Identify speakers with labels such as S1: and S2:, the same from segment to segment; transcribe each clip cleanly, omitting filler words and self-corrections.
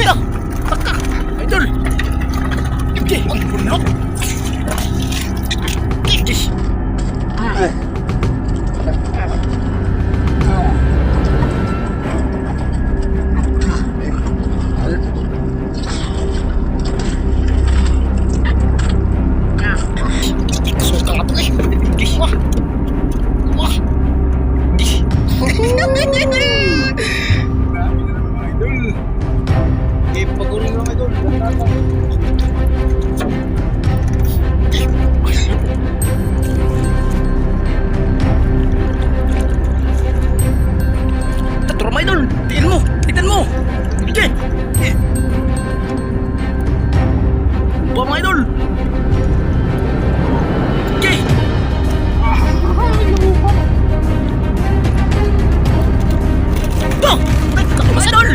S1: Ito! Taka! Idol! Hindi! Ang bunot! Suka nga ito eh! Wah! Wah!
S2: Pagulong lang idol.
S1: Taturo mo idol! Tingnan mo! Tingnan mo! Sige! Buwa mo idol! Sige! Ito! Taturo mo idol!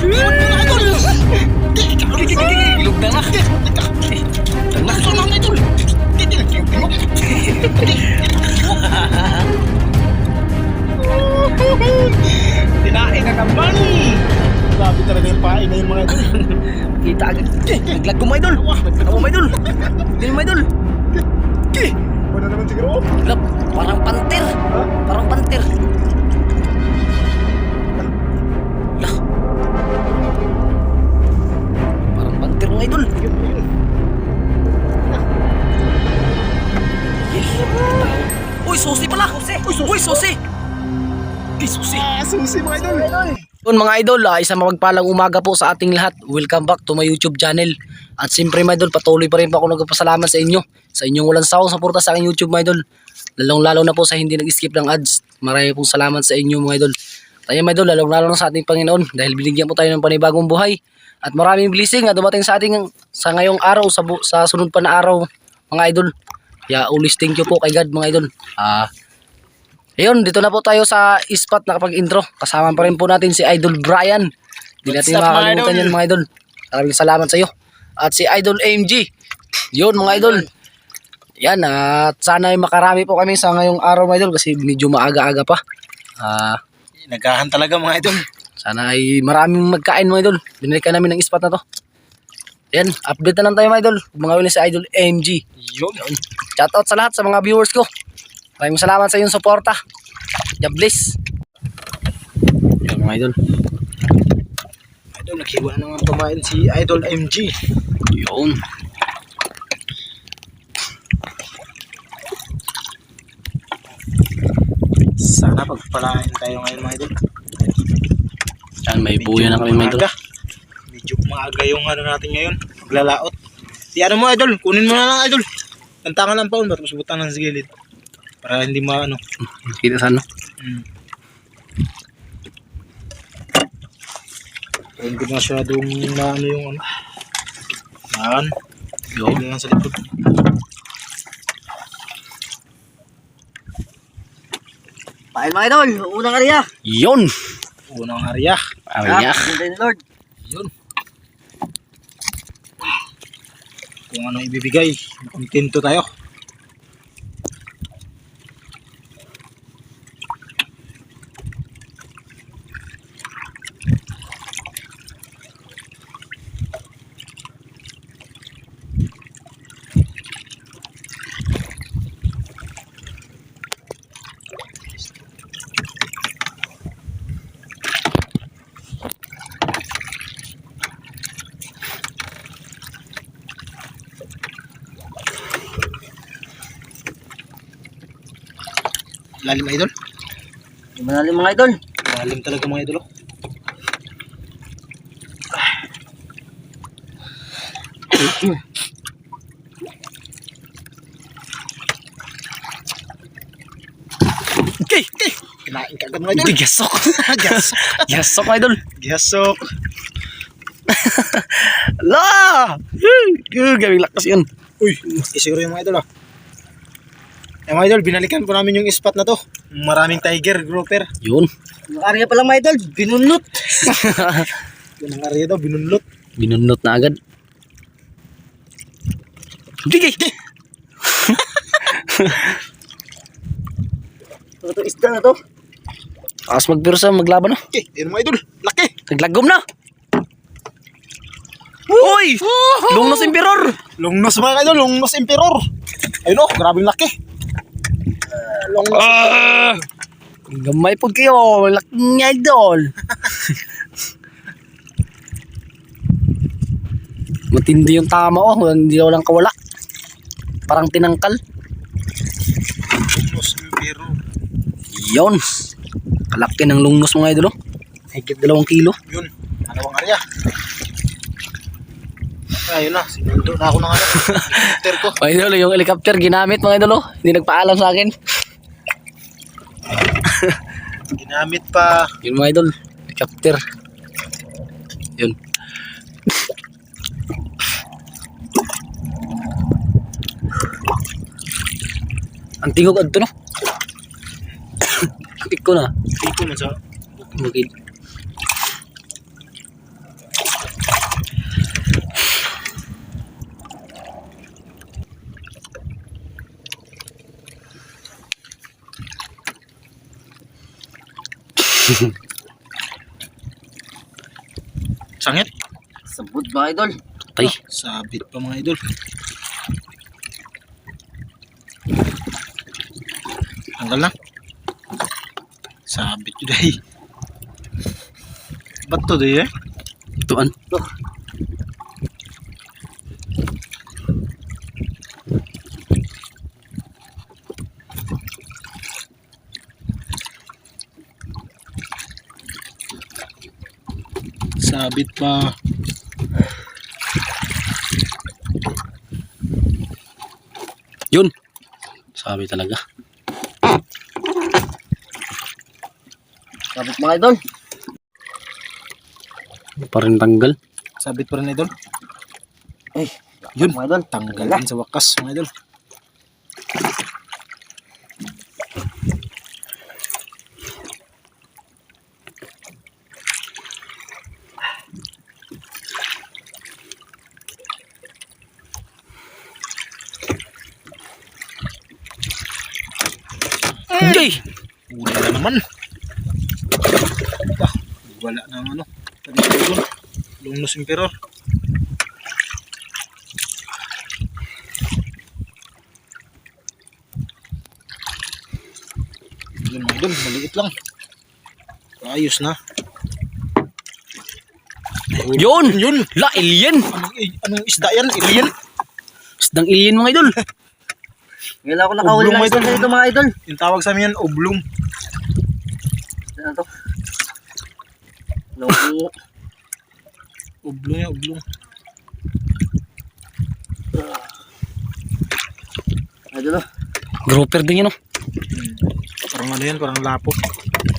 S1: Buwan mo na idol! Ilog na nga! Nakso na nga idol!
S2: Tinain na naman. Grabe talaga yung pain na yung mga idol.
S1: Kita agad. Naglag ko mo idol! Naglag mo idol! Hindi mo idol!
S2: Wala naman siguro.
S1: Lap, parang panter!
S2: Ha?
S1: Parang panter! Lah! Parang panter mo idol! Uy, susi pala! Uy, susi! Uy, susi!
S2: Susi mga idol.
S1: Yun mga idol, isang mapagpalang umaga po sa ating lahat. Welcome back to my YouTube channel. At siyempre mga idol, patuloy pa rin po ako nagpapasalamat sa inyo. Sa inyong walang sawang suporta sa aking YouTube mga idol. Lalong-lalo na po sa hindi nag-skip ng ads. Marami pong salamat sa inyo mga idol. Tayo mga idol, lalong-lalo na sa ating Panginoon. Dahil binigyan po tayo ng panibagong buhay. At maraming blessing na dumating sa ating sa ngayong araw, sa sunod pa na araw mga idol. Kaya always thank you po kay God mga idol. Ayun, dito na po tayo sa spot na kapag intro. Kasama pa rin po natin si Idol Brian. Hindi natin makakalimutan yan mga idol. Maraming salamat sa iyo. At si Idol AMG. Yun mga idol. Yan, at sana ay makarami po kami sa ngayong araw mga idol kasi medyo maaga-aga pa.
S2: Nagahan talaga mga idol.
S1: Sana ay maraming magkain mga idol. Binalikan namin ng spot na to. Yan, update na lang tayo mga idol. Mga wala si Idol AMG.
S2: Yun.
S1: Shoutout sa lahat sa mga viewers ko. Maraming salamat sa iyong suporta. God bless. Yan mga idol.
S2: Idol, naghiwa na naman kumain si Idol MG.
S1: Yun.
S2: Sana pagpalain tayo ngayon mga idol.
S1: Yan, may buya na kami mga idol.
S2: Medyo maaga yung ano natin ngayon. Maglalaot. Di ano mo idol, kunin mo na lang idol. Tantangan lang paun, tapos butang ng sigilid. Para hindi maano.
S1: Kita sa ano?
S2: Hindi masyadong maano yung ano. Yan.
S1: Yun.
S2: Hindi lang sa likod.
S3: Pain mga idol, unang area.
S1: Yun.
S2: Unang area.
S1: Ariyak.
S3: Ganda ni Lord.
S2: Yun. Kung ano ibibigay, kontento tayo. Lalim idol.
S3: Malalim mga idol.
S2: Lalim talaga mga idol.
S1: Okay.
S2: Kinain ka agad mga idol.
S1: Hindi, gasok.
S2: Gasok.
S1: Gasok idol.
S2: Gasok.
S1: La! Gawing lakas yun.
S2: Uy, isiguro yung mga idol ah. Yung mga idol, binalikan po namin yung spot na to. Maraming tiger grouper.
S1: Yun.
S3: Yung area pa lang mga idol, binunot.
S2: Yung ang area daw, binunlot.
S1: Binunot na agad. Sige.
S3: Ito isda na to.
S1: Akas magpirusa, maglaban na.
S2: Okay, yun mga idol. Laki.
S1: Naglagom na. Uy! Lungnos Emperor!
S2: Lungnos mga idol, Lungnos Emperor. Ayun oh, grabing laki. Lungnos.
S1: Gamay po kayo, laking idol. Matindi yung tama oh, hindi daw lang kawala. Parang tinangkal.
S2: Lungnos Emperor.
S1: Yun. Kalaki ng lungnos mga idol oh. Higit 2 kilo.
S2: Yun, dalawang area. Ayun na, sinundo na ako ng ano. Helicopter ko.
S1: Mga idol, yung helicopter ginamit mga idol oh. Hindi nagpaalam sa akin.
S2: Ginamit pa.
S1: Yun mga idol, helicopter. Yun. Ang tingog adto no. Iko na.
S2: Ito man sa
S1: Bukid.
S2: sangit.
S3: Sabot mga idol.
S1: Tay.
S2: Sabit pa mga idol. Tanggal na. Sabit yun ay. Ba't to di eh?
S1: Tuan.
S2: Sabit pa.
S1: Yun. Sabi talaga.
S3: Sabot mga idol.
S1: Parang tanggal.
S2: Sabit pa rin idol.
S3: Ay,
S2: Yun.
S3: mga idol.
S2: Tanggal
S3: Wala.
S2: din sa wakas mga idol.
S1: Jay!
S2: Wala na naman. Ah, wala na ang ano. Idol. Lungnos Emperor. Yun mga idol, maliit lang. Ayos na.
S1: Yun!
S2: Yun!
S1: La, alien!
S2: Anong isda yan? Alien?
S1: Isdang alien mga idol.
S3: Ngayon ako nakahuli
S2: Oblong
S3: ng
S2: mga
S3: isda
S2: idol.
S3: dito mga idol.
S2: Yung tawag sa amin yan, oblong.
S3: Ano to? Loko.
S2: Oblong yan, oblong.
S3: Idol oh.
S1: Grouper din yun oh.
S2: Parang ano yan, parang lapo.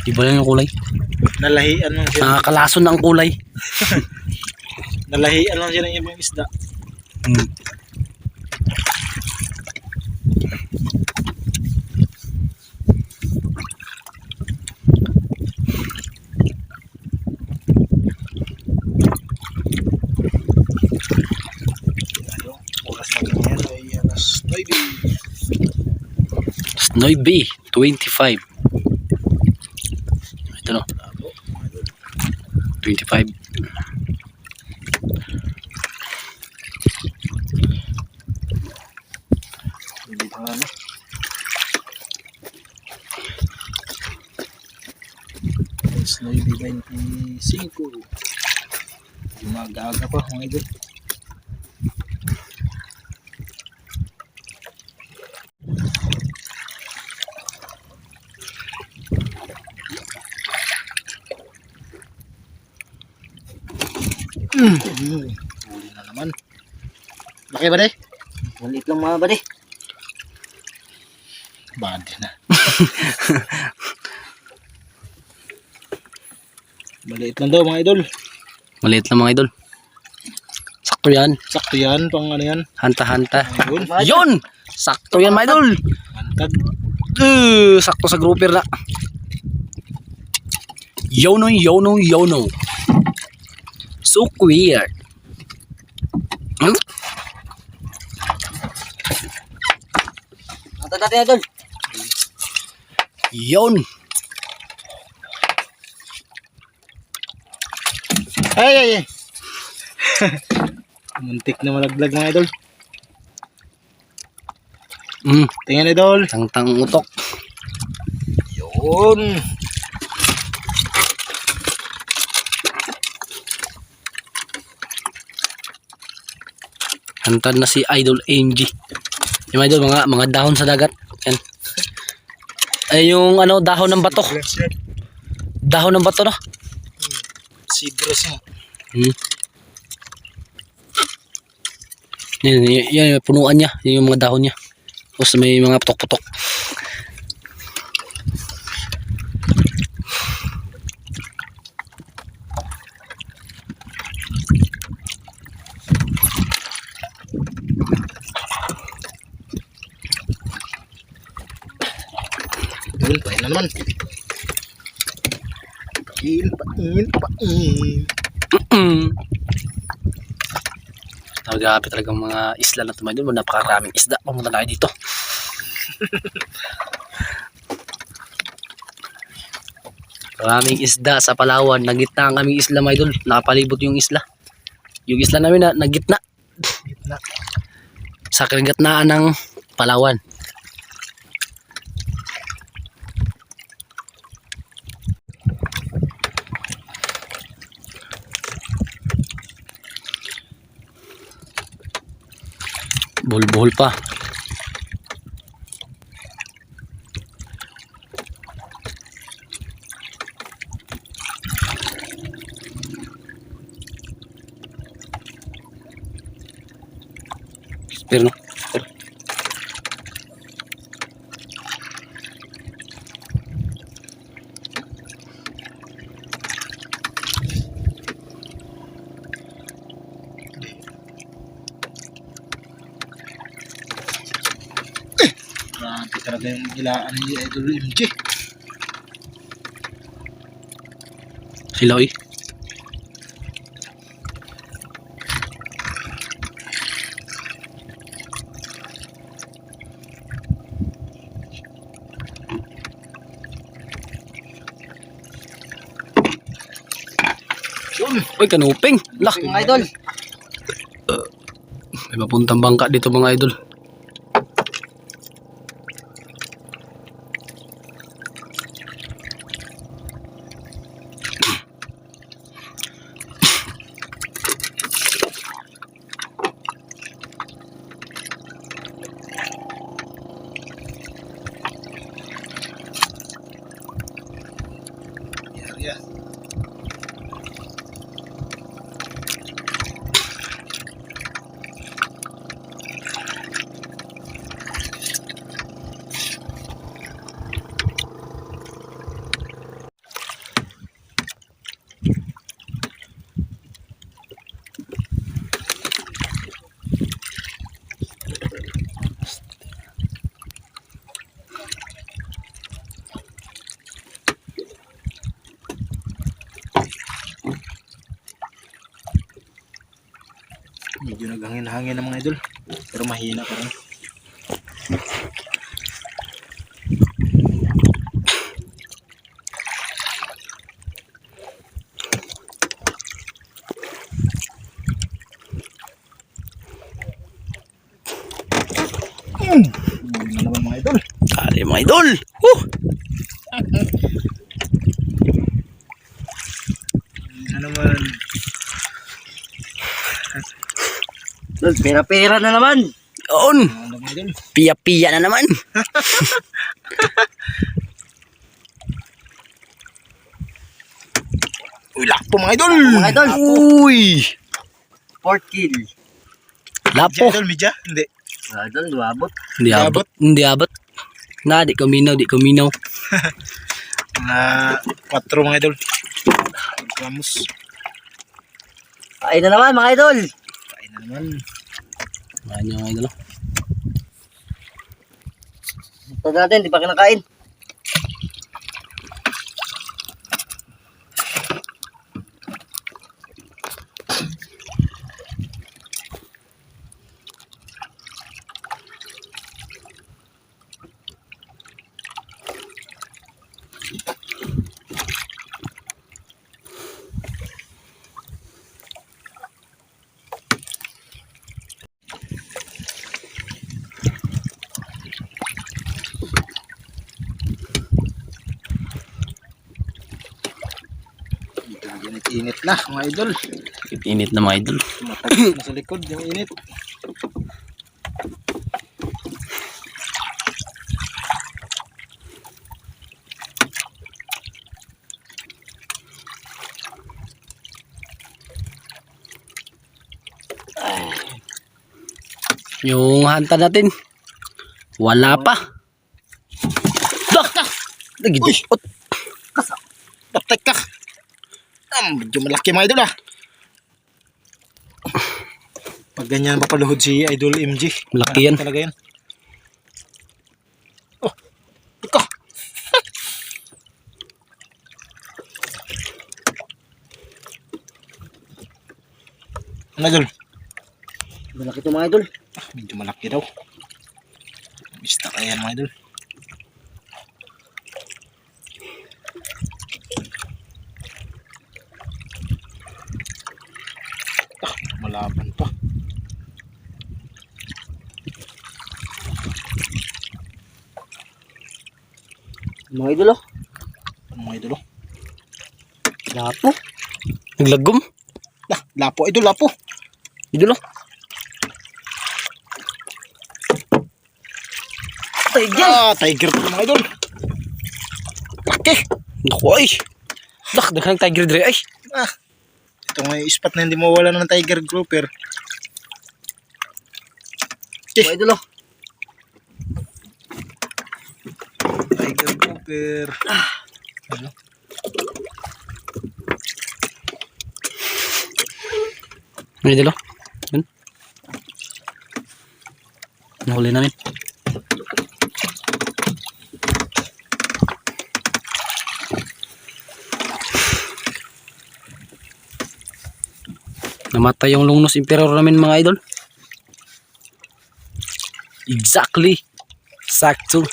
S1: Iba lang yung kulay.
S2: Nalahian lang siya.
S1: Nakakalason na ang kulay.
S2: Nalahian lang siya ng ibang isda.
S1: Hmm.
S2: Oras natin ngayon ay alas 9.
S1: Snoy B, 25. Ito no. 25.
S2: Hindi pa ano. Alas 9:25. Gumagaga pa mga idol. Huli na naman. Laki ba de?
S3: Maliit lang mga bade.
S2: Bad na. Maliit lang daw mga idol.
S1: Maliit lang mga idol. Sakto yan.
S2: Sakto yan, pang ano yan.
S1: Hanta-hanta.
S2: Ayun.
S1: Yun! Sakto yan mga idol.
S2: Mantag.
S1: Sakto sa grouper na. Yono, yono, yono. So weird. Hmm?
S3: Ito natin idol.
S1: Yun.
S2: Ay, ay, ay. Muntik na malaglag mga idol.
S1: Tingnan
S2: idol.
S1: tang utok.
S2: Yun.
S1: Hantad na si Idol MG. Yung idol, mga dahon sa dagat. Yan. Ay yung ano, dahon ng bato. Dahon ng bato no?
S2: Sidros nga.
S1: Yan, punuan niya. Yan yung mga dahon niya. Tapos may mga putok-putok.
S2: Yun, pain na naman. Pain.
S1: Grabe talagang mga isla na tumayo doon. Napakaraming isda. Pumunta na kayo dito. Maraming isda sa Palawan. Nagitna ang aming isla, mga idol. Nakapalibot yung isla. Yung isla namin na nagitna.
S2: Gitna.
S1: Sa kagatnaan ng Palawan. Buhol-buhol pa. Pero no.
S2: Grabe talaga yung ilaan ni Idol MG.
S1: Sila oy.
S2: Yun.
S1: Uy, kanuping. Lah.
S3: Mga idol.
S1: May mapuntang bangka dito mga idol.
S2: Yeah. Medyo naghangin-hangin ng mga idol. Pero mahina pa rin. Yun na naman mga idol.
S1: Kali mga idol.
S2: Yun na naman.
S3: Idol, pera-pera na naman.
S1: Yun.
S2: Ano mga idol?
S1: Piya-piya na naman.
S2: Uy, lakpo mga idol.
S3: Mga idol.
S1: Uy.
S3: 4 kill.
S1: Lapo.
S2: Idol, medya? Hindi.
S3: Mga idol, duwabot.
S1: Hindi abot. Hindi abot. Na, di kaminaw, di kaminaw.
S2: Mga 4 mga idol. Ramos.
S3: Kain na naman mga idol.
S2: Kain na naman.
S1: Ayan yung mga idol.
S3: Ito natin, di pa kinakain.
S2: Init na mga idol.
S1: Init na mga idol.
S2: Matagos na sa likod yung init.
S1: Yung hanta natin. Wala pa. Dah! Lagi
S2: Uy!
S1: dukot.
S2: Patay ka. Medyo malaki mga idol ah. Pag ganyan papaluhod si Idol MG.
S1: Malaki yan.
S2: Talaga yan. Oh, ika. Ano idol?
S3: Malaki ito mga idol.
S2: Medyo malaki daw. Bista ka yan mga idol. Malaban pa.
S3: Mga idol oh.
S2: Ano mga idol?
S3: Lapo.
S1: Naglagom.
S2: Lapo idol, lapo.
S1: Idol oh.
S3: Tiger.
S2: Tiger to mga idol. Laki.
S1: Naku ay. Dah, daghang tiger dre ay.
S2: Ito nga yung spot na hindi mawala ng tiger grouper.
S3: Mga idol oh.
S2: Tiger grouper. Ano?
S1: Mga idol oh. Yun. Nahuli namin. Namatay yung lungnos emperor namin mga idol. Exactly. Sakto.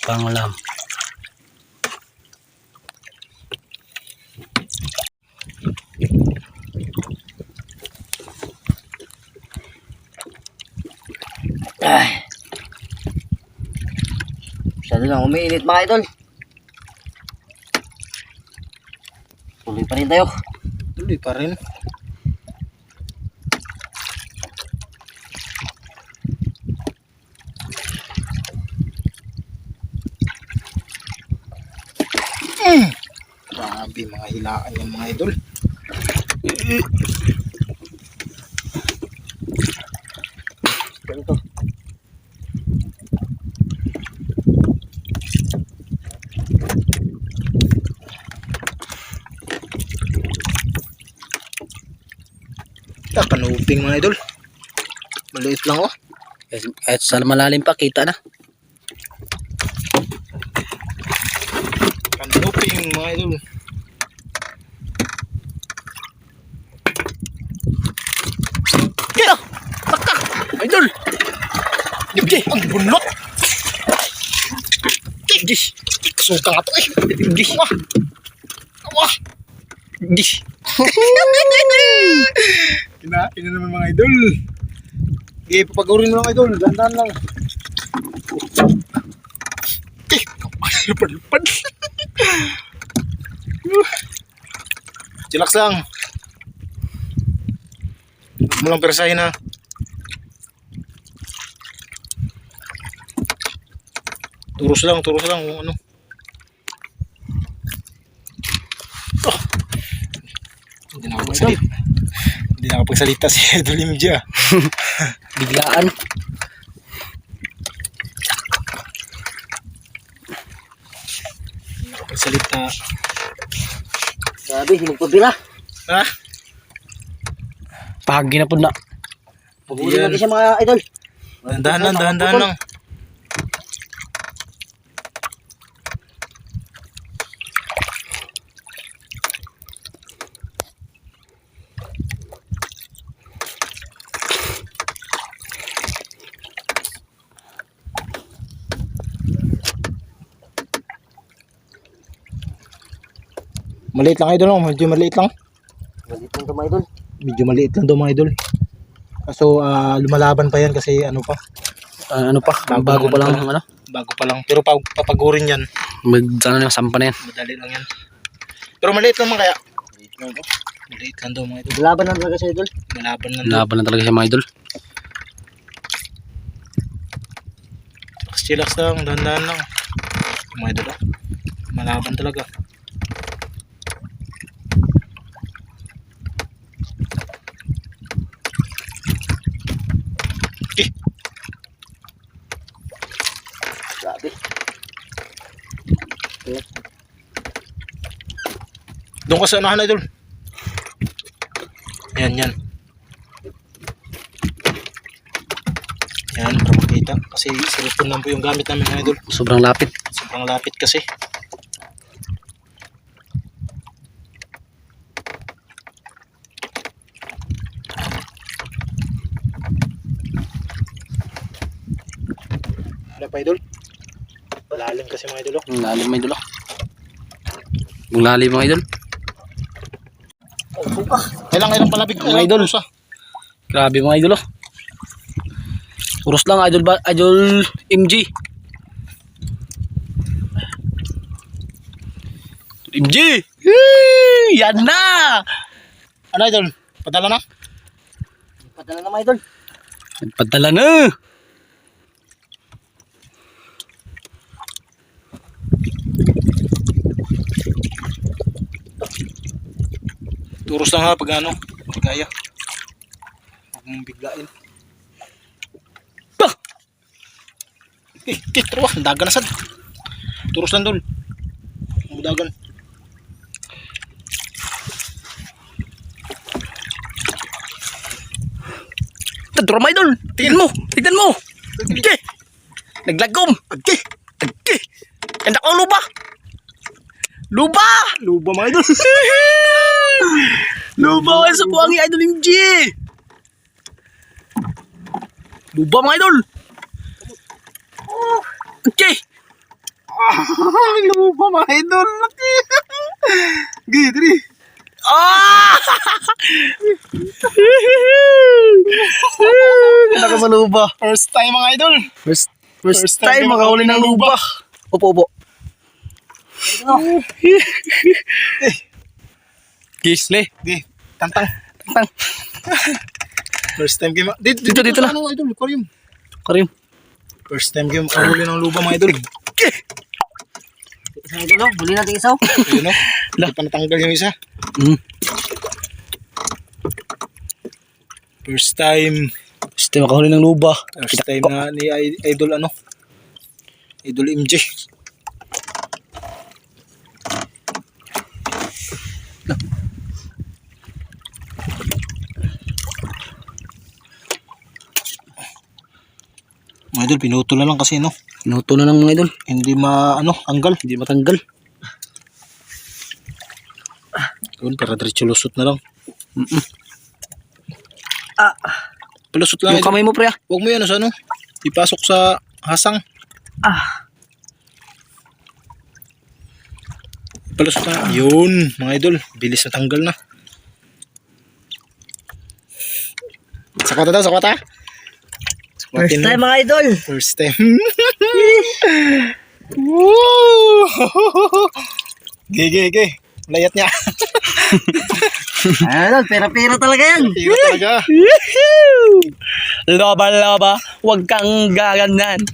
S1: Pangulam.
S3: Ay. Masyado na umiinit mga idol. Tuloy pa rin tayo.
S2: Tuloy pa rin. Grabe mga hilaan yung mga idol.
S3: Ganito.
S2: Kanuping mga idol. Maliit lang oh.
S1: Kahit sa malalim pa kita na.
S2: Kanuping mga idol.
S1: Kaya! Baka! Idol!
S2: Okay, ang bunlot.
S1: Dish!
S2: Suka nga to eh.
S1: Dish!
S2: Wah. Wah.
S1: Dish!
S2: Kinain na naman mga idol. Okay, papagurin mo lang idol. Dandan lang. Eh, lupad-lupad. Chillax lang. Huwag mo lang persahin ha. Turos lang kung ano. Oh. Hindi na ako magsalita. Hindi na ako pagsalita si Idol MJ ah.
S1: Biglaan.
S2: Hindi na ako pagsalita.
S3: Grabe, hinagpabila.
S2: Ha?
S1: Pahagi na po na.
S3: Pabuli natin siya mga idol.
S2: Dahan-dahan lang. Maliit lang idol, medyo maliit lang.
S3: Maliit lang ito mga idol.
S2: Medyo maliit lang daw mga idol. Kaso lumalaban pa yan kasi ano pa,
S1: Ano pa? Bago pa lang. Ano?
S2: bago pa lang. Pero papagurin yan,
S1: Sana na sampa na yan.
S2: madali lang yan. Pero maliit lang man kaya. Ano? Maliit lang daw mga idol.
S3: Laban na talaga siya, idol.
S2: Malaban lang daw.
S1: Laban na talaga siya mga idol.
S2: Chillax lang, dahan-dahan lang. Mga idol ah. Malaban talaga. Eh,
S3: Grabe.
S2: doon ka sa unahan idol. Yan, yan. Yan, para makita. Kasi cellphone lang po yung gamit namin mga idol.
S1: Sobrang lapit.
S2: Sobrang lapit kasi. Wala pa idol. Lalim kasi mga idol.
S1: Ang lalim mga idol. Ang lalim mga idol.
S2: Ilang palabig
S1: Mga idol. Grabe mga idol. Puros lang idol ba? Idol MG. MG. Yan na.
S2: Ano idol? Padala na?
S3: Padala na mga idol.
S1: Nagpadala na.
S2: Turos lang ha pag ano. Pag kaya. Huwag mong biglain.
S1: Bah!
S2: Tro, dagan na sad. Turos lang dol. Dagan.
S1: Tadura mga idol. Tignan mo. Tignan mo. Okay. Naglagom. Okay. Okay. Kanda ko luba. Luba.
S2: Luba mga idol.
S1: Luba kayo sa buwangi idol MG. Luba mga idol. Okay.
S2: Luba mga idol. Gidri.
S1: Ah! Kanda ka sa luba.
S2: First time mga idol.
S1: First time makahuli ng luba. Opo, opo. Gisle.
S2: Di, tantang.
S1: Tantang.
S2: First time game.
S1: Dito na.
S2: Ano idol, aquarium.
S1: Karim.
S2: First time game makahuli ng luba mga idol.
S3: Isang idol, oh. Huli natin isaw.
S2: Ayun no. Hindi pa natanggal yung isa. First time.
S1: Gusto makahuli ng luba.
S2: First time na ni idol ano. Idol MJ. Mga idol, pinutol na lang kasi no.
S1: Inuto na ng mga idol.
S2: Hindi anggal.
S1: Hindi matanggal.
S2: Yun, para diretso lusot na lang.
S3: Ah.
S2: Palusot lang.
S1: Yung kamay mo pre ah.
S2: Huwag mo yan sa ano. Ipasok sa hasang.
S3: Ah.
S2: Palusot na. Yun, mga idol. Bilis na tanggal na. Sakwata daw, sakwata.
S3: First time mga idol.
S2: First time. Woo! Gege. Layat niya.
S3: Idol, pera-pera talaga yan.
S2: Hiro talaga.
S1: Loba. Huwag kang gaganan.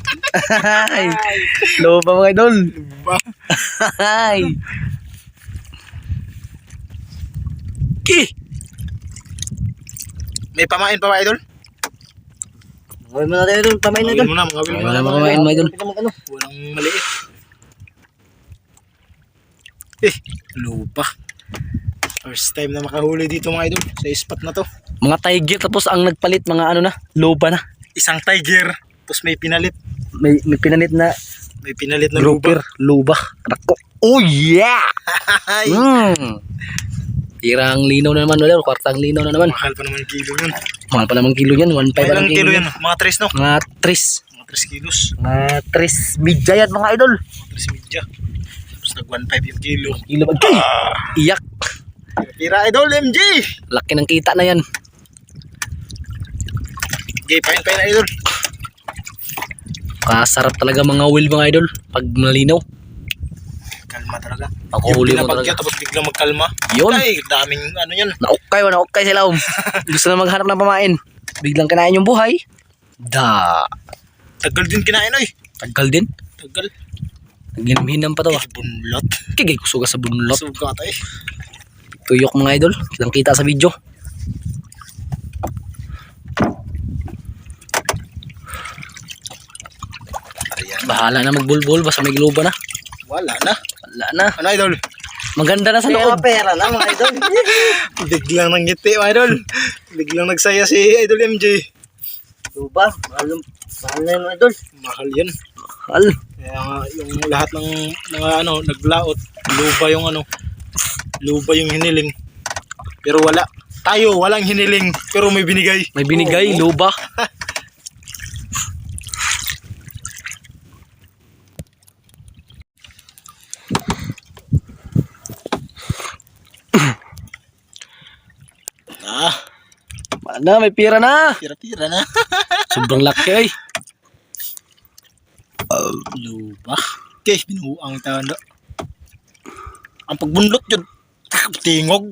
S1: Loba mga idol.
S2: Diba? May pamain pa ba idol?
S3: Gawin mo natin idol, pamain na idol.
S2: Gawin mo na, mga
S1: Wala na makamain mga idol.
S3: Ano?
S2: Walang maliit. Lupa. First time na makahuli dito mga idol sa spot na to.
S1: Mga tiger tapos ang nagpalit mga ano na. Loba na.
S2: Isang tiger. Tapos may pinalit.
S1: May pinanit na
S2: May pinalit na
S1: grouper. Luba. Nako. Oh yeah! Tirang linaw na naman ulit. Kwartang linaw na naman.
S2: Mahal pa naman yung kilo yun.
S1: Mahal pa naman kilo yan. 1.5
S2: Ilang
S1: ang
S2: kilo
S1: kilo
S2: yan? Mga 3 no?
S1: Mga 3.
S2: Mga 3 kilos.
S1: Mga 3 midya yan mga idol.
S2: Mga 3 media. Tapos nag 1.5 yung kilo.
S1: Kilo ba? Iyak.
S2: Tira idol MJ!
S1: Laki ng kita na yan.
S2: Okay, pain na idol.
S1: Kasarap talaga mga will mga idol. Pag malinaw.
S2: Kalma kalma talaga.
S1: Makuhuli mo
S2: binabagyo
S1: talaga.
S2: tapos biglang magkalma.
S1: Yun.
S2: Ay, daming ano yan.
S1: Naukay sila. Gusto na maghanap ng pamain. Biglang kinain yung buhay. Da.
S2: Tagal din kinain oy.
S1: Tagal din.
S2: Tagal.
S1: Ginamhinam pa to.
S2: Bunlot.
S1: Kigay ko suga sa bunlot.
S2: Sugat eh.
S1: Tuyok mga idol. Kitang kita sa video.
S2: Ayan.
S1: Bahala na magbulbul. Basta may globa na.
S2: Wala na.
S1: Wala na.
S2: Ano idol?
S1: Maganda na sa
S3: Pera,
S1: loob.
S3: pera na mga idol.
S2: Biglang nanggiti mga idol. Biglang nagsaya si Idol MJ.
S3: Diba? Mahal na yun, idol.
S2: Mahal yan.
S1: Mahal.
S2: Kaya nga, yung lahat ng mga ano, naglaot, luba yung ano, luba yung hiniling. Pero wala. Tayo, walang hiniling, pero may binigay.
S1: May binigay.
S2: Oo.
S1: Luba.
S2: Ah,
S1: Mana, may pira na.
S2: tira-tira na.
S1: Sobrang laki eh.
S2: Luba. Okay, binuang tanda. Ang pagbundot yun, tingog.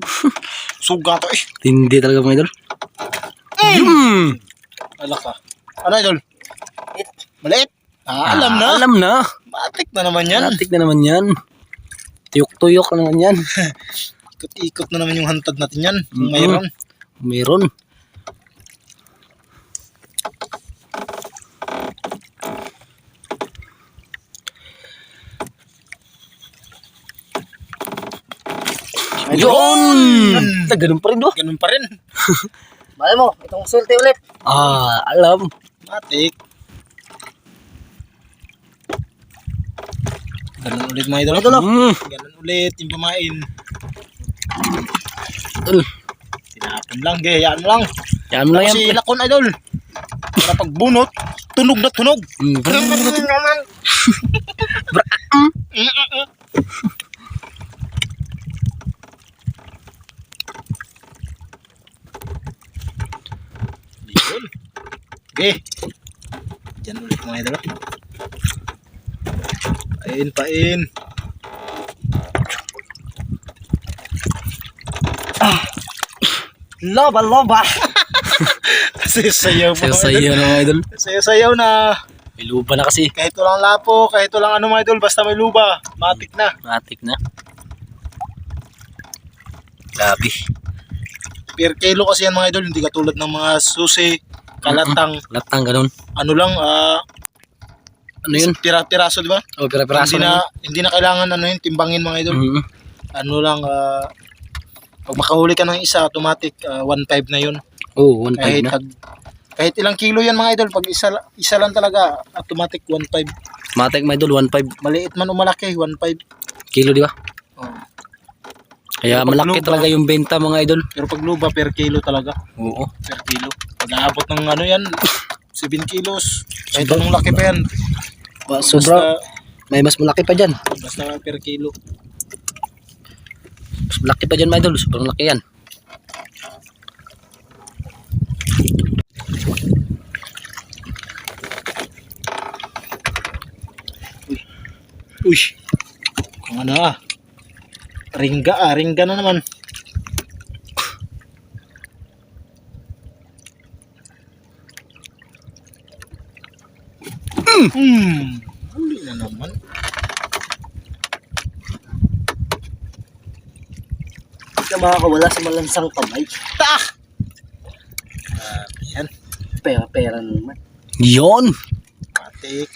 S2: Suga to eh.
S1: Hindi talaga mga idol.
S2: Ala ka. Ano idol? Maliit. Ah, alam na.
S1: Alam na.
S2: Matik na naman yan.
S1: Natik na naman yan. Tuyok-tuyok na naman yan.
S2: Ikot-ikot na naman yung hantad natin yan. Kung
S1: Mhm.
S2: mayroon.
S1: Meron. Yun! Ganun pa rin do.
S2: Ganun pa rin.
S3: Mahal mo, itong sulti ulit.
S1: Alam.
S2: Matik. Ganun ulit mga idol. Ganun ulit yung pamain. Tinapon lang, gayaan mo lang.
S1: Yan mo lang yan.
S2: Kasi lakon idol. Para pagbunot, tunog na tunog. Naman. Yun. Okay. Diyan ulit mga idol. Pain.
S3: Loba.
S2: Kasi sayaw po.
S1: Sayo-sayo na mga idol.
S2: Sayaw na.
S1: May luba na kasi.
S2: Kahit walang lapo, kahit walang ano mga idol, basta may luba. Matik na.
S1: Matik na. Grabe.
S2: Per kilo kasi yan mga idol, hindi katulad ng mga susi, kalatang,
S1: Latang ganun.
S2: ano lang,
S1: Ano yun?
S2: pira-piraso, di ba?
S1: O, pira-piraso
S2: Hindi
S1: na.
S2: hindi na kailangan ano yun, timbangin mga idol.
S1: Mhm.
S2: Ano lang, pag makahuli ka ng isa, automatic 1.5 na yun.
S1: Oo, 1.5 na.
S2: Kahit ilang kilo yan mga idol, pag isa lang talaga, automatic 1.5.
S1: Matik mga idol, 1.5
S2: Maliit man o malaki, 1.5.
S1: kilo, di ba?
S2: Oh.
S1: Kaya
S2: Pero pag
S1: malaki
S2: luba-
S1: talaga yung benta mga idol.
S2: Pero pag luba, per kilo talaga.
S1: Oo.
S2: Per kilo. Pag aabot ng ano yan, 7 kilos. Kahit anong laki pa yan.
S1: Sobra. May mas malaki pa dyan.
S2: Basta per kilo.
S1: Mas malaki pa dyan mga idol. Sobrang laki yan.
S2: Uy. Kung ano Ringga na naman. Huli na naman.
S3: Hindi ka makakawala sa malansang kamay.
S2: Yan.
S3: Pera na naman.
S1: Yon.
S2: Matik.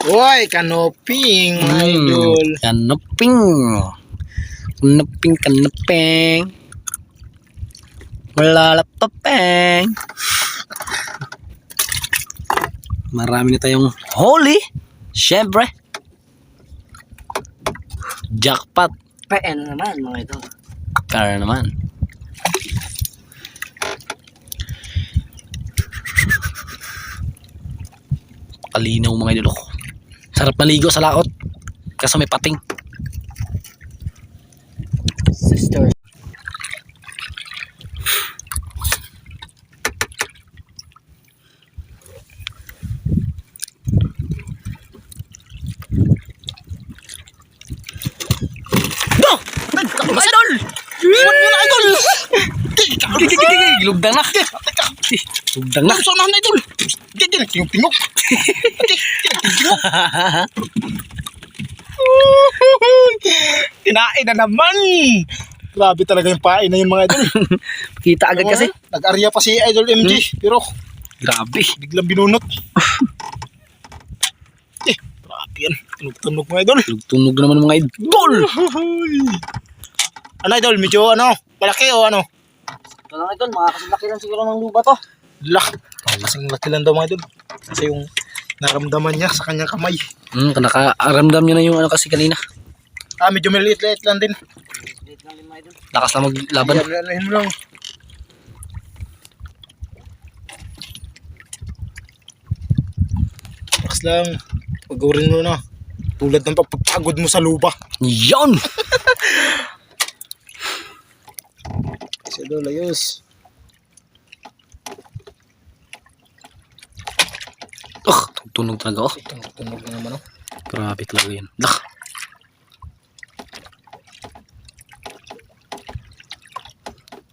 S2: Uy, kanoping, mga idol.
S1: Kanaping. Kanaping. Malalapapeng. Marami na tayong holy. Siyempre. Jackpot.
S3: Pera na naman mga idol.
S1: Kara naman. Kalinaw mga idol ko. Sarap maligo sa laot. Kaso may pating.
S3: Sister.
S1: Lugdang na. Lugdang na.
S2: Saan na idol? Diyan, tingog-tingog. Tingog. Kinain na naman. Grabe talaga yung pain na yun mga idol.
S1: Kita agad kasi.
S2: Nag-arya pa si Idol MG. Pero
S1: Grabe.
S2: biglang binunot. Grabe yan. Tunog-tunog mga idol.
S1: Tunog naman mga idol.
S2: Ano idol? Medyo malaki o ano?
S3: Ito lang idol, makakasilaki lang siguro ng luba to.
S2: Kasing laki lang daw mga idol. Kasi yung naramdaman niya sa kanyang kamay.
S1: Nakaaramdam niya na yung kasi kanina.
S2: Medyo maliit-liit lang din.
S3: Liit lang din mga idol.
S1: Lakas na maglaban.
S2: Ano lang. Lakas lang. Pagurin mo na. Tulad ng pagpapagod mo sa luba.
S1: Yan.
S2: Kasi idol, ayos.
S1: Tunog talaga.
S2: Tunog na naman
S1: Grabe talaga yan. Dah.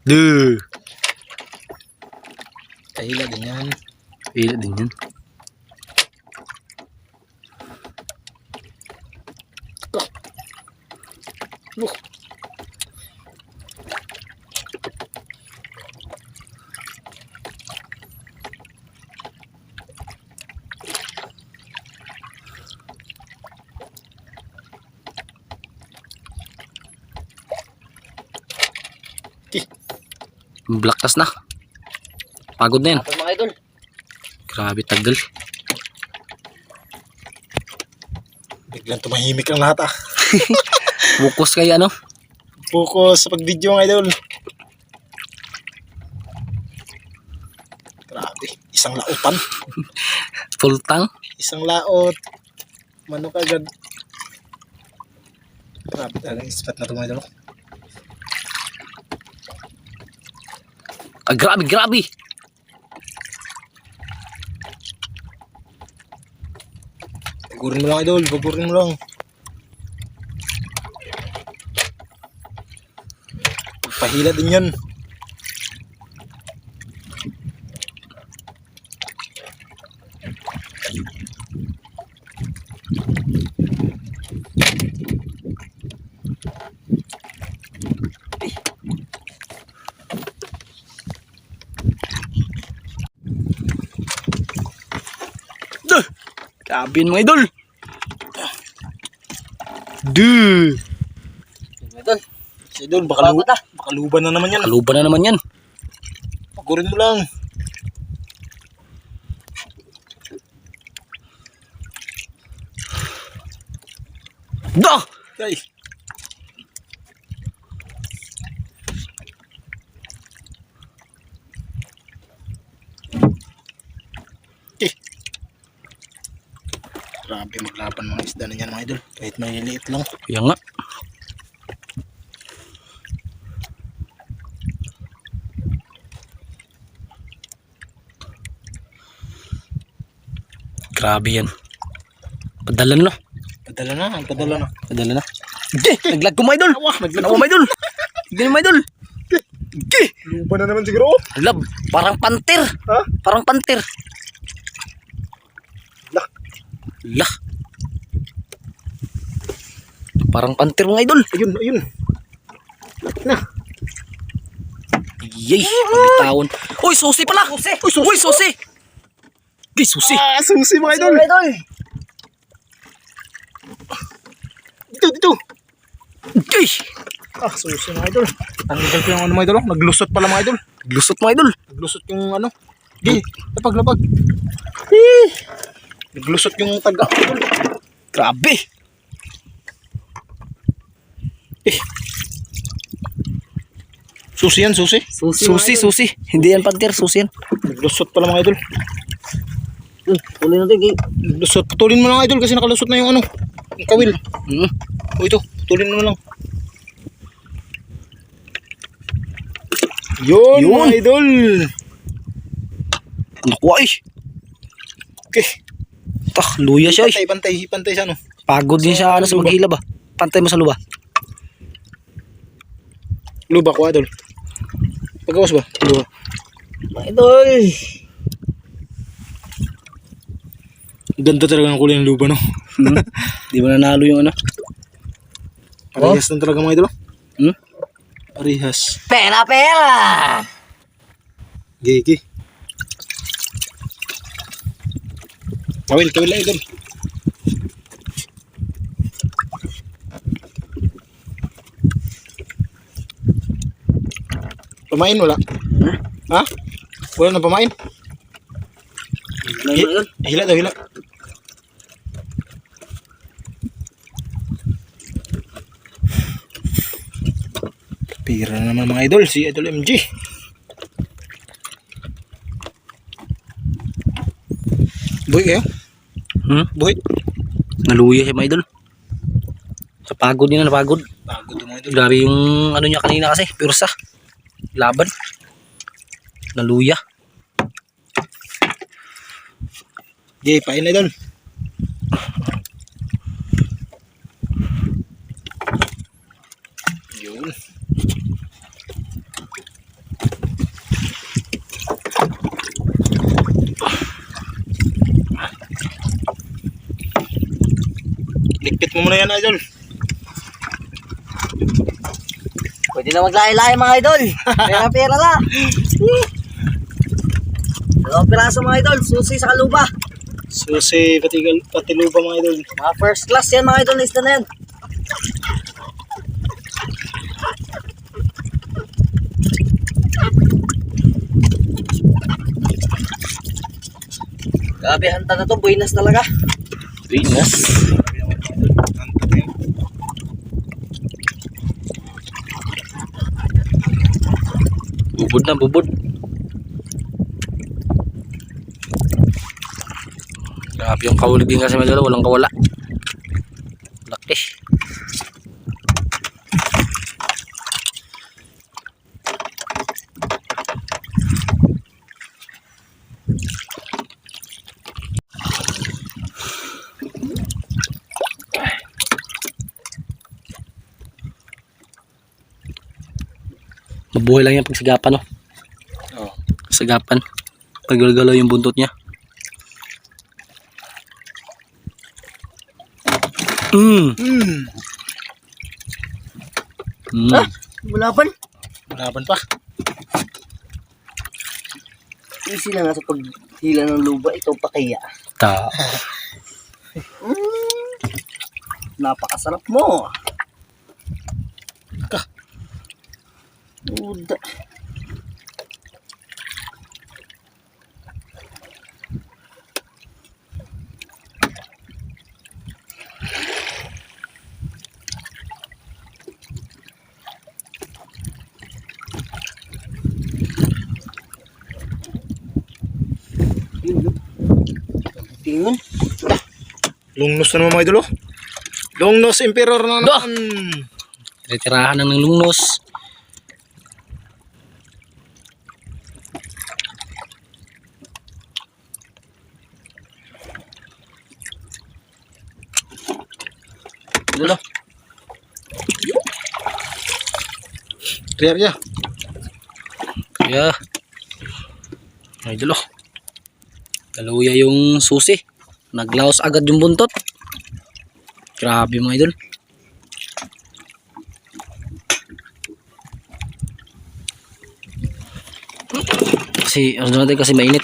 S1: Duh.
S2: Kahila din yan.
S1: Pila din yan. Black tas na. Pagod na yan.
S3: Tapos mga idol.
S1: Grabe tagal.
S2: Biglang tumahimik ang lahat
S1: Focus kaya ano?
S2: Focus sa pag-video mga idol. Grabe. Isang lautan.
S1: Full tank.
S2: Isang laot. Manok agad. Grabe talaga yung spot na ito mga idol.
S1: Grabe, grabe.
S2: Bagurin mo lang idol. Bagurin mo lang. Pahila din yan.
S1: Grabe mga idol. Duh.
S3: Mga idol.
S2: Si idol,
S3: Bago na.
S2: baka luban na naman yan.
S1: Kaluban na naman yan.
S2: Bagurin mo lang.
S1: Dah.
S2: Ay. Grabe maglaban mga isda na yan mga idol. Kahit maliliit lang.
S1: Kaya nga. Grabe yan. Padalan na.
S2: Padala na, padala na.
S1: Padala na. Naglag ko mga idol. Nawa mga idol. Ganyan mga idol.
S2: Luban na naman siguro.
S1: Alab, parang panter.
S2: Ha?
S1: Parang panter.
S2: Lah.
S1: Lah. Parang panter mga idol.
S2: Ayun, ayun. Laki na.
S1: Yay, pagbitawan. Uy, susi pala. Uy, susi. Di, susi.
S2: Susi mga idol.
S3: Mga idol.
S2: Dito.
S1: Di.
S2: Susi mga idol. Tanggal ko yung ano mga idol. Naglusot pala mga idol.
S1: Lusot mga idol.
S2: Naglusot yung ano. Di, lapag. Naglusot yung taga.
S1: Grabe.
S2: Susi yan, susi.
S1: Susi. Hindi yan panter, susi yan.
S2: Naglusot pala mga idol.
S3: Tuloy natin kay.
S2: Naglusot. Putulin mo lang idol kasi nakalusot na yung ano. Yung kawil. O ito, putulin mo lang. Yun. Mga idol.
S1: Nakuha eh.
S2: Okay.
S1: Luya siya eh.
S2: Pantay sa ano.
S1: Pagod din siya sa maghilab ah. Pantay mo sa luba.
S2: Luba ko idol. Pagkawas ba? Dua.
S3: Mga idol.
S2: Ganda talaga ng kulay ng lupa, no?
S1: Di ba nanalo yung ano?
S2: Parehas lang talaga mga idol.
S1: Hmm?
S2: Parehas.
S3: Pera, pera.
S2: Gigi. Kawil lang idol. Pamain wala? Ha? Wala na pamain?
S3: Mga idol.
S2: Hila daw, hila. Pira na naman mga idol, si Idol MG. Buhay kayo? Buhay?
S1: Naluya siya mga idol. Sa pagod niya na napagod.
S2: Pagod yung mga idol.
S1: Grabe yung ano niya kanina kasi. Pirsa. Laban. Naluya.
S2: Di, pain na idol. Yun. Likpit mo muna yan idol.
S3: Pwede na maglahi-lahi mga idol. Pera, pera na. Dalawang piraso mga idol. Susi sa kaluba.
S2: Susi, pati lupa mga idol.
S3: Mga first class yan mga idol. Lista na yan. Grabe, hanta na to. Buenas talaga.
S1: Pinas. Bubod na bubod. Grabe yung kahuli din kasi mga idol. Walang kawala. Laki. Mabuhay lang yan pag sigapan, no?
S2: Oh.
S1: Sigapan. Pag galaw yung buntot niya. Mm. Mm.
S3: Ah, bulaban.
S2: Malaban pa.
S3: Easy na nga sa paghila ng luba. Ito pa kaya.
S1: Ta.
S3: Napakasarap mo.
S2: Ka.
S3: Uda. Tingin.
S2: Lungnos na naman mga idol, oh. Lungnos Emperor na
S1: Dah.
S2: naman.
S1: Titirahan ng lungnos.
S3: Dulo.
S2: Clear ya.
S1: Kaya. Ay dulo. Kaluya yung susi. Naglaos agad yung buntot. Grabe mga idol. Ano natin kasi mainit.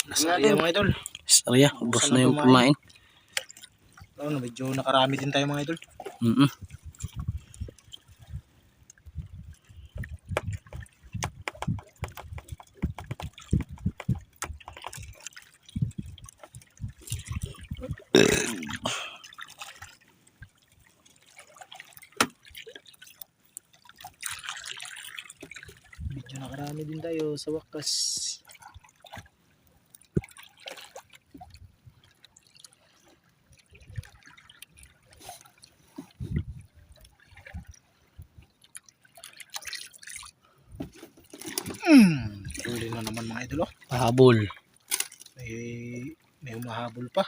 S2: Nasali mga idol.
S1: Sorry, ubos na yung kumain.
S2: Oh, medyo nakarami din tayo mga idol. Medyo nakarami din tayo sa wakas. Huli na naman mga idol, oh.
S1: Pahabol.
S2: Hahabol pa.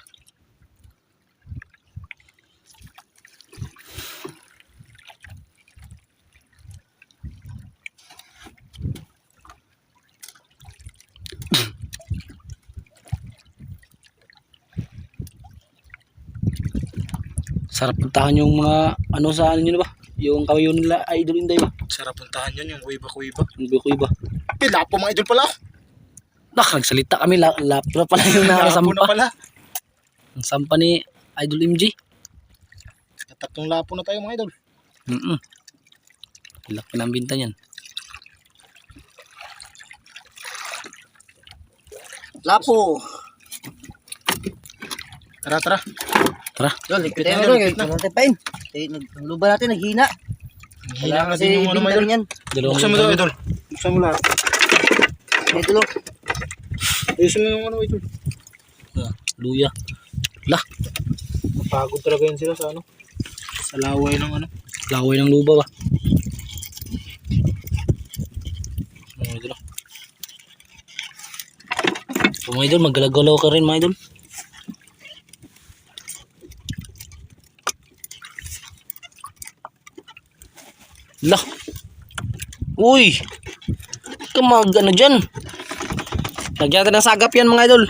S1: Sarap puntahan yung mga ano sa ano nyo ba? Yung kawayo nila Idol Inday ba?
S2: Sarap puntahan yun, yung kuiba-kuiba.
S1: Yung kuiba.
S2: Lapo mga idol pala.
S1: Nagsalita kami, lapo na pala yung
S2: Lapo na
S1: nakasampa.
S2: pala.
S1: Ang sampa ni Idol MG.
S2: Tatlong lapo na tayo mga idol.
S1: Laki ng binta niyan.
S3: Lapo.
S2: Tara, tara.
S1: Tara.
S3: Idol, ikot
S2: Ikot na,
S3: tayo idol.
S2: ikot na.
S3: Ikot natin pain. Luba natin, naghina.
S2: Hila nga din yung ano mga idol.
S3: yan.
S1: Dalawang
S2: Buksan mo daw idol. Buksan mo lahat.
S3: Idol, oh.
S2: Ayusin mo yung ano idol.
S1: Luya. Lah,
S2: Pagod talaga yun sila sa ano. Sa laway ng ano.
S1: laway ng luba ba? Mga idol. So, mga idol, maggalagalaw ka rin mga idol. Lah. Uy. Kamag ano dyan. Lagyan natin ng sagap yan mga idol.